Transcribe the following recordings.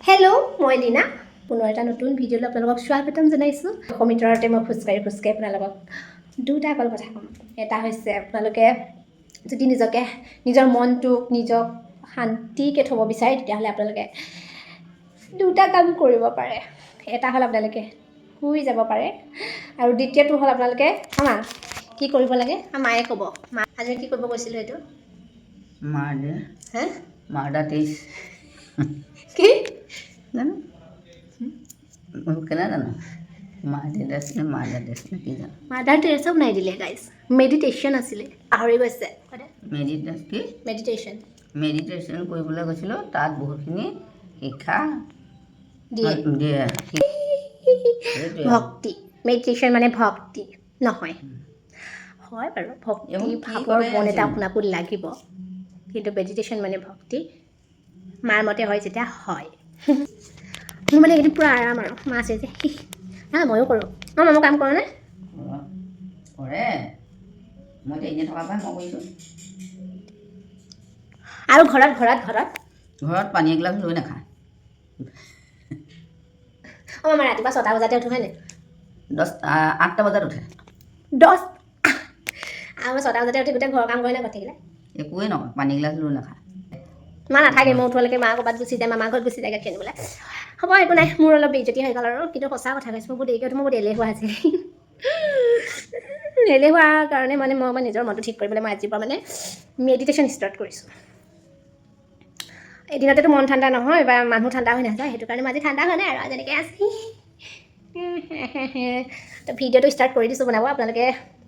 Hello' মই লীনা পুনৰ এটা নতুন ভিডিঅ'লৈ আপোনালোকক স্বাগতম জনাইছোঁ। সমিতিৰতে মই খোজকাঢ়ি আপোনালোকক দুটা অকল কথা ক'ম। এটা হৈছে আপোনালোকে যদি নিজৰ মনটোক নিজক শান্তিকৈ থ'ব বিচাৰে তেতিয়াহ'লে আপোনালোকে দুটা কাম কৰিব পাৰে। এটা হ'ল আপোনালোকে শুই যাব পাৰে আৰু দ্বিতীয়টো হ'ল আপোনালোকে কি কৰিব লাগে মায়ে ক'ব। আজি কি কৰিব কৈছিলোঁ এইটো মাৰ্ডাৰ টেষ্ট কি জানো কেনে জানো মাৰ্ডাৰ টেষ্ট নে কি জানো মাদাৰ টেৰেছাও নাই দিলে গাইজ। মেডিটেশ্যন আছিলে পাহৰি গৈছে। মেডিটেশ্যন কৰিবলৈ গৈছিলোঁ তাত বহুতখিনি শিক্ষা দিয়ে ভক্তি। মেডিটেশ্যন মানে ভক্তি নহয়, হয় বাৰু ভক্তি ভাৱৰ মন এটা আপোনাকো লাগিব, কিন্তু মেডিটেশ্যন মানে ভক্তি মাৰ মতে হয় যেতিয়া হয়। মোৰ মানে এইকেইদিন পূৰা আৰাম আৰু মা আছে যে ময়ো কৰোঁ। মই কাম কৰোঁ নে কৰে মই এনেই থকা পাই মই কৰিছোঁ। আৰু ঘৰত পানী এগিলাচ লৈ নাখায়। আমাৰ ৰাতিপুৱা 6টা বজাতে উঠো হয় নাই? 8টা বজাত উঠে। আমাৰ 6টা বজাতে উঠি গোটেই ঘৰৰ কাম কৰি নাই থাকিলে একোৱেই নহয়, পানী এগিলাচ লৈ নাখায়। মা নাথাকে, মই উঠোৱালৈকে মা ক'ৰবাত গুচি যায়, মামাৰ ঘৰত গুচি যায় গাখীৰ আনিবলৈ। হ'ব একো নাই, মোৰ অলপ বেজতি হৈ গ'ল আৰু, কিন্তু সঁচা কথা কৈছোঁ মই বহুত দেৰিকৈ উঠো। মই বহুত এলেহুৱা আছিল। এলেহুৱাৰ কাৰণে মই নিজৰ মনটো ঠিক কৰিবলৈ মই আজিৰ পৰা মেডিটেশ্যন ষ্টাৰ্ট কৰিছোঁ। এদিনতেতো মন ঠাণ্ডা নহয় বা মানুহ ঠাণ্ডা হৈ নাযায়, সেইটো কাৰণে মই আজি ঠাণ্ডা হোৱা নাই আৰু যেনেকৈ আছে। তো ভিডিঅ'টো ষ্টাৰ্ট কৰি দিছোঁ বনাব। আপোনালোকে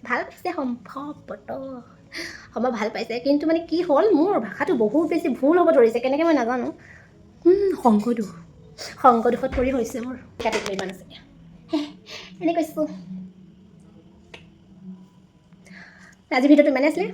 ভাল পাইছে সম্ভৱ ভাল পাইছে, কিন্তু কি হ'ল মোৰ ভাষাটো বহুত বেছি ভুল হ'ব ধৰিছে, কেনেকৈ মই নাজানো। সংগদোষত পৰি হৈছে মোৰ কাটিবলৈ ইমান আছে এনে কৈছোঁ। আজি ভিডিঅ'টো ইমানে আছিলে।